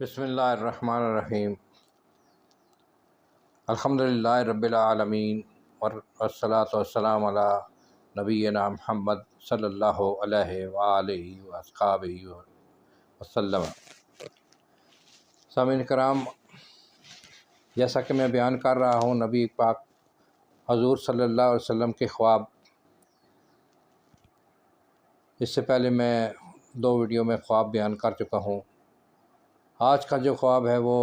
بسم اللہ الرحمن الرحیم۔ الحمدللہ رب العالمین والصلاۃ والسلام علی نبینا محمد صلی اللہ علیہ وآلہ واصحابہ وسلم۔ سامعین کرام، جیسا کہ میں بیان کر رہا ہوں نبی پاک حضور صلی اللہ علیہ وسلم کے خواب، اس سے پہلے میں 2 ویڈیو میں خواب بیان کر چکا ہوں۔ آج کا جو خواب ہے وہ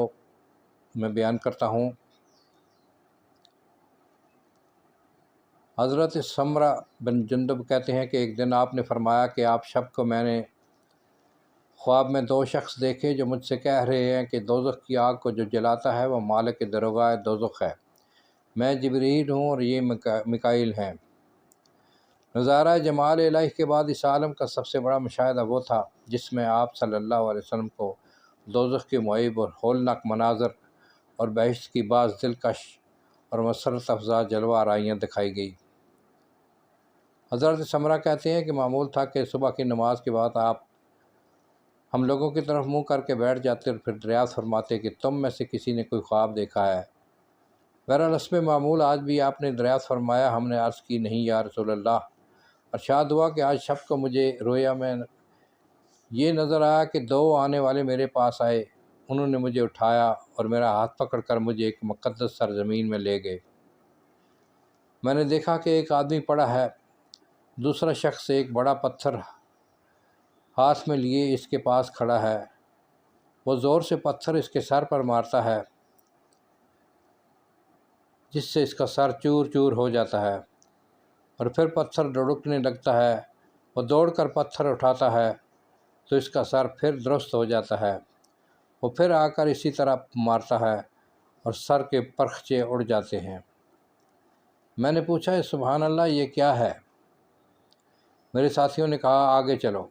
میں بیان کرتا ہوں۔ حضرت سمرہ بن جندب کہتے ہیں کہ ایک دن آپ نے فرمایا کہ آپ شب کو میں نے خواب میں 2 شخص دیکھے جو مجھ سے کہہ رہے ہیں کہ دوزخ کی آگ کو جو جلاتا ہے وہ مالک دروگاہ دوزخ ہے، میں جبریل ہوں اور یہ میکائیل ہیں۔ نظارہ جمال الہی کے بعد اس عالم کا سب سے بڑا مشاہدہ وہ تھا جس میں آپ صلی اللہ علیہ وسلم کو دوزخ کے معیب اور ہولناک مناظر اور بہشت کی بعض دلکش اور مسرت افزا جلوہ آرائیاں دکھائی گئی۔ حضرت سمرہ کہتے ہیں کہ معمول تھا کہ صبح کی نماز کے بعد آپ ہم لوگوں کی طرف منہ کر کے بیٹھ جاتے اور پھر دریافت فرماتے کہ تم میں سے کسی نے کوئی خواب دیکھا ہے۔ بہرحال رسم معمول آج بھی آپ نے دریافت فرمایا۔ ہم نے عرض کی نہیں یا رسول اللہ۔ ارشاد ہوا کہ آج شب کو مجھے رویا میں یہ نظر آیا کہ 2 آنے والے میرے پاس آئے، انہوں نے مجھے اٹھایا اور میرا ہاتھ پکڑ کر مجھے ایک مقدس سرزمین میں لے گئے۔ میں نے دیکھا کہ ایک آدمی پڑا ہے، دوسرا شخص ایک بڑا پتھر ہاتھ میں لیے اس کے پاس کھڑا ہے، وہ زور سے پتھر اس کے سر پر مارتا ہے جس سے اس کا سر چور چور ہو جاتا ہے، اور پھر پتھر ڈڑکنے لگتا ہے، وہ دوڑ کر پتھر اٹھاتا ہے تو اس کا سر پھر درست ہو جاتا ہے، وہ پھر آ کر اسی طرح مارتا ہے اور سر کے پرخچے اڑ جاتے ہیں۔ میں نے پوچھا سبحان اللہ، یہ کیا ہے؟ میرے ساتھیوں نے کہا آگے چلو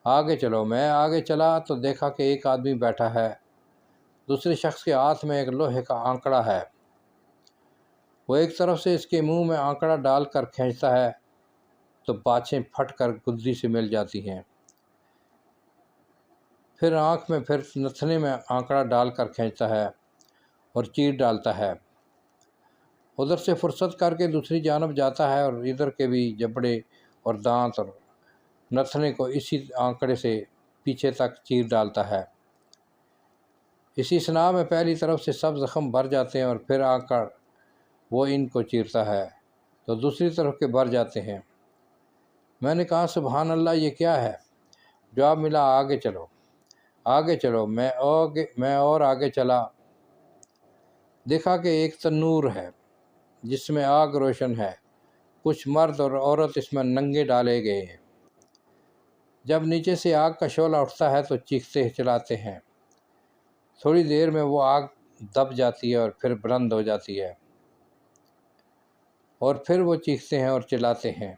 آگے چلو۔ میں آگے چلا تو دیکھا کہ ایک آدمی بیٹھا ہے، دوسرے شخص کے ہاتھ میں ایک لوہے کا آنکڑا ہے، وہ ایک طرف سے اس کے منہ میں آنکڑا ڈال کر کھینچتا ہے تو باچھیں پھٹ کر گدی سے مل جاتی ہیں، پھر آنکھ میں، پھر نتھنے میں آنکڑا ڈال کر کھینچتا ہے اور چیر ڈالتا ہے، ادھر سے فرصت کر کے دوسری جانب جاتا ہے اور ادھر کے بھی جبڑے اور دانت اور نتھنے کو اسی آنکڑے سے پیچھے تک چیر ڈالتا ہے۔ اسی صناع میں پہلی طرف سے سب زخم بھر جاتے ہیں اور پھر آ کر وہ ان کو چیرتا ہے تو دوسری طرف کے بھر جاتے ہیں۔ میں نے کہا سبحان اللہ، یہ کیا ہے؟ جواب ملا آگے چلو آگے چلو۔ میں اور آگے چلا، دیکھا کہ ایک تنور ہے جس میں آگ روشن ہے، کچھ مرد اور عورت اس میں ننگے ڈالے گئے ہیں۔ جب نیچے سے آگ کا شعلہ اٹھتا ہے تو چیختے چلاتے ہیں، تھوڑی دیر میں وہ آگ دب جاتی ہے اور پھر بلند ہو جاتی ہے اور پھر وہ چیختے ہیں اور چلاتے ہیں۔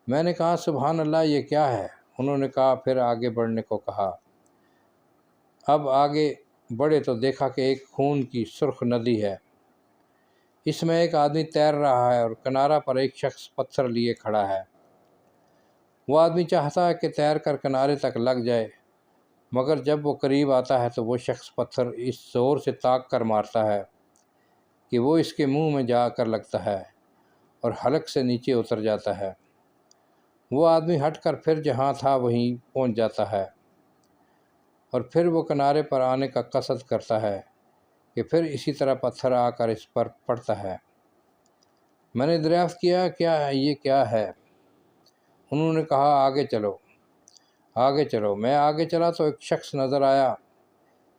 میں نے کہا سبحان اللہ، یہ کیا ہے؟ انہوں نے کہا، پھر آگے بڑھنے کو کہا۔ اب آگے بڑھے تو دیکھا کہ ایک خون کی سرخ ندی ہے، اس میں ایک آدمی تیر رہا ہے اور کنارہ پر ایک شخص پتھر لیے کھڑا ہے۔ وہ آدمی چاہتا ہے کہ تیر کر کنارے تک لگ جائے، مگر جب وہ قریب آتا ہے تو وہ شخص پتھر اس زور سے تاک کر مارتا ہے کہ وہ اس کے منہ میں جا کر لگتا ہے اور حلق سے نیچے اتر جاتا ہے۔ وہ آدمی ہٹ کر پھر جہاں تھا وہیں پہنچ جاتا ہے اور پھر وہ کنارے پر آنے کا قصد کرتا ہے کہ پھر اسی طرح پتھر آ کر اس پر پڑتا ہے۔ میں نے دریافت کیا یہ کیا ہے؟ انہوں نے کہا آگے چلو آگے چلو۔ میں آگے چلا تو ایک شخص نظر آیا،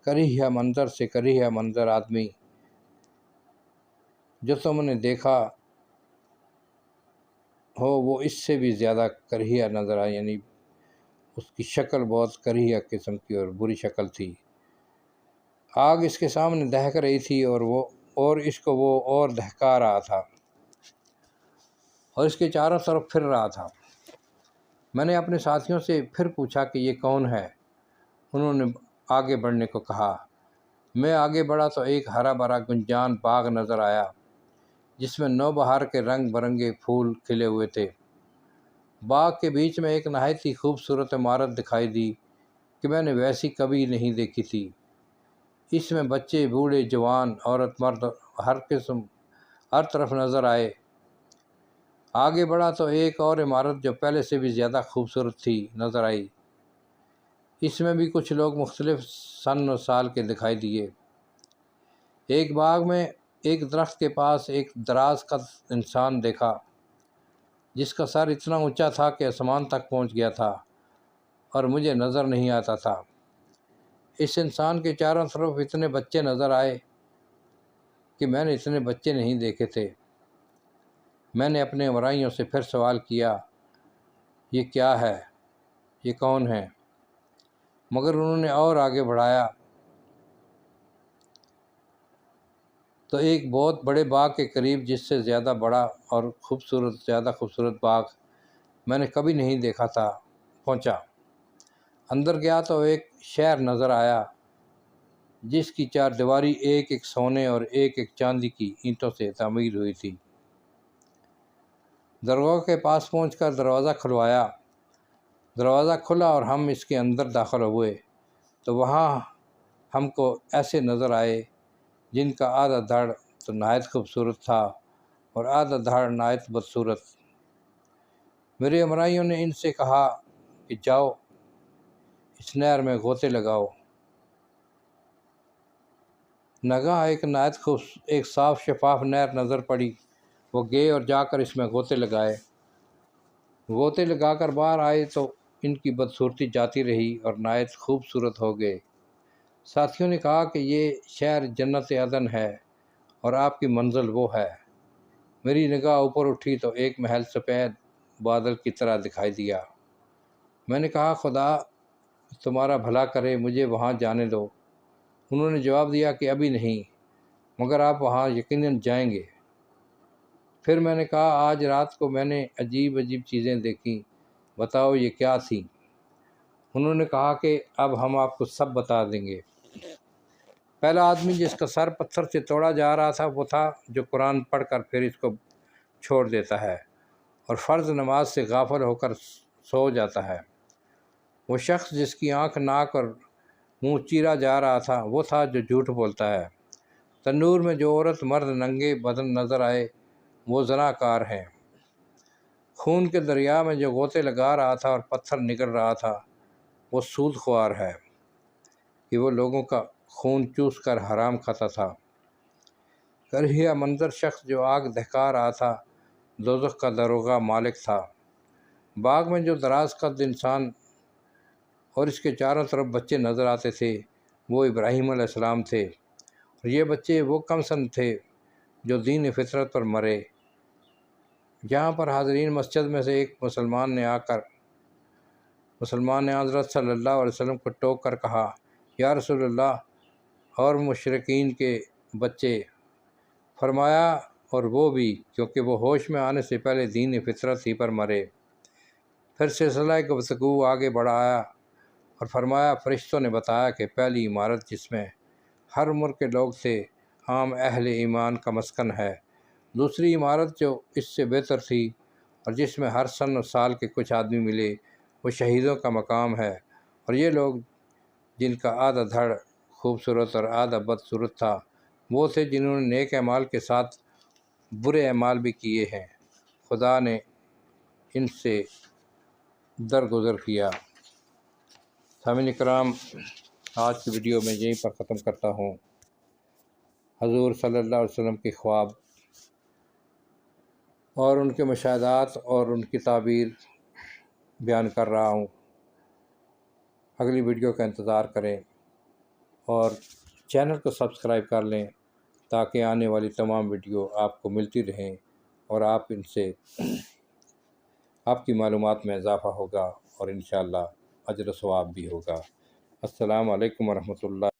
کریہ منظر سے کریہ منظر آدمی جو تم نے دیکھا ہو وہ اس سے بھی زیادہ کریہ نظر آیا، یعنی اس کی شکل بہت کریہ قسم کی اور بری شکل تھی۔ آگ اس کے سامنے دہک رہی تھی اور اس کو وہ اور دہکا رہا تھا اور اس کے چاروں طرف پھر رہا تھا۔ میں نے اپنے ساتھیوں سے پھر پوچھا کہ یہ کون ہے؟ انہوں نے آگے بڑھنے کو کہا۔ میں آگے بڑھا تو ایک ہرا بھرا گنجان باغ نظر آیا جس میں نوبہار کے رنگ برنگے پھول کھلے ہوئے تھے۔ باغ کے بیچ میں ایک نہایت ہی خوبصورت عمارت دکھائی دی کہ میں نے ویسی کبھی نہیں دیکھی تھی۔ اس میں بچے، بوڑھے، جوان، عورت، مرد ہر طرف نظر آئے۔ آگے بڑھا تو ایک اور عمارت جو پہلے سے بھی زیادہ خوبصورت تھی نظر آئی۔ اس میں بھی کچھ لوگ مختلف سن و سال کے دکھائی دیے۔ ایک باغ میں ایک درخت کے پاس ایک دراز قد انسان دیکھا، جس کا سر اتنا اونچا تھا کہ آسمان تک پہنچ گیا تھا اور مجھے نظر نہیں آتا تھا۔ اس انسان کے چاروں طرف اتنے بچے نظر آئے کہ میں نے اتنے بچے نہیں دیکھے تھے۔ میں نے اپنے ہمراہیوں سے پھر سوال کیا، یہ کیا ہے؟ یہ کون ہے؟ مگر انہوں نے اور آگے بڑھایا تو ایک بہت بڑے باغ کے قریب، جس سے زیادہ بڑا اور زیادہ خوبصورت باغ میں نے کبھی نہیں دیکھا تھا، پہنچا۔ اندر گیا تو ایک شہر نظر آیا، جس کی چار دیواری ایک ایک سونے اور ایک ایک چاندی کی اینٹوں سے تعمیر ہوئی تھی۔ درگاہ کے پاس پہنچ کر دروازہ کھلوایا۔ دروازہ کھلا اور ہم اس کے اندر داخل ہوئے تو وہاں ہم کو ایسے نظر آئے جن کا آدھا دھڑ تو نہایت خوبصورت تھا اور آدھا دھڑ نہایت بدصورت۔ میرے ہمراہیوں نے ان سے کہا کہ جاؤ اس نہر میں غوطے لگاؤ۔ ناگہاں ایک صاف شفاف نہر نظر پڑی۔ وہ گئے اور جا کر اس میں غوطے لگائے۔ غوطے لگا کر باہر آئے تو ان کی بدصورتی جاتی رہی اور نہایت خوبصورت ہو گئے۔ ساتھیوں نے کہا کہ یہ شہر جنت عدن ہے اور آپ کی منزل وہ ہے۔ میری نگاہ اوپر اٹھی تو ایک محل سفید بادل کی طرح دکھائی دیا۔ میں نے کہا، خدا تمہارا بھلا کرے، مجھے وہاں جانے دو۔ انہوں نے جواب دیا کہ ابھی نہیں، مگر آپ وہاں یقیناً جائیں گے۔ پھر میں نے کہا، آج رات کو میں نے عجیب چیزیں دیکھیں، بتاؤ یہ کیا تھی؟ انہوں نے کہا کہ اب ہم آپ کو سب بتا دیں گے۔ پہلا آدمی جس کا سر پتھر سے توڑا جا رہا تھا وہ تھا جو قرآن پڑھ کر پھر اس کو چھوڑ دیتا ہے اور فرض نماز سے غافل ہو کر سو جاتا ہے۔ وہ شخص جس کی آنکھ، ناک اور منہ چیرا جا رہا تھا وہ تھا جو جھوٹ بولتا ہے۔ تنور میں جو عورت مرد ننگے بدن نظر آئے وہ زناکار ہیں۔ خون کے دریا میں جو غوطے لگا رہا تھا اور پتھر نگل رہا تھا وہ سود خوار ہے کہ وہ لوگوں کا خون چوس کر حرام کھاتا تھا۔ کرہیا منظر شخص جو آگ دہکا رہا تھا دوزخ کا داروغہ مالک تھا۔ باغ میں جو دراز قد انسان اور اس کے چاروں طرف بچے نظر آتے تھے وہ ابراہیم علیہ السلام تھے، اور یہ بچے وہ کم سن تھے جو دین فطرت پر مرے۔ یہاں پر حاضرین مسجد میں سے ایک مسلمان نے حضرت صلی اللہ علیہ وسلم کو ٹوک کر کہا، یا رسول اللہ، اور مشرکین کے بچے؟ فرمایا، اور وہ بھی، کیونکہ وہ ہوش میں آنے سے پہلے دین فطرت ہی پر مرے۔ پھر سلسلہ گفتگو آگے بڑھایا اور فرمایا، فرشتوں نے بتایا کہ پہلی عمارت جس میں ہر عمر کے لوگ تھے عام اہل ایمان کا مسکن ہے۔ دوسری عمارت جو اس سے بہتر تھی اور جس میں ہر سن و سال کے کچھ آدمی ملے وہ شہیدوں کا مقام ہے، اور یہ لوگ جن کا آدھا دھڑ خوبصورت اور آدھا بدصورت تھا وہ تھے جنہوں نے نیک اعمال کے ساتھ برے اعمال بھی کیے ہیں۔ خدا نے ان سے درگزر کیا۔ سامعین کرام، آج کی ویڈیو میں یہیں پر ختم کرتا ہوں۔ حضور صلی اللہ علیہ وسلم کے خواب اور ان کے مشاہدات اور ان کی تعبیر بیان کر رہا ہوں۔ اگلی ویڈیو کا انتظار کریں اور چینل کو سبسکرائب کر لیں تاکہ آنے والی تمام ویڈیو آپ کو ملتی رہیں اور آپ سے آپ کی معلومات میں اضافہ ہوگا اور انشاءاللہ اجر و ثواب بھی ہوگا۔ السلام علیکم ورحمۃ اللہ۔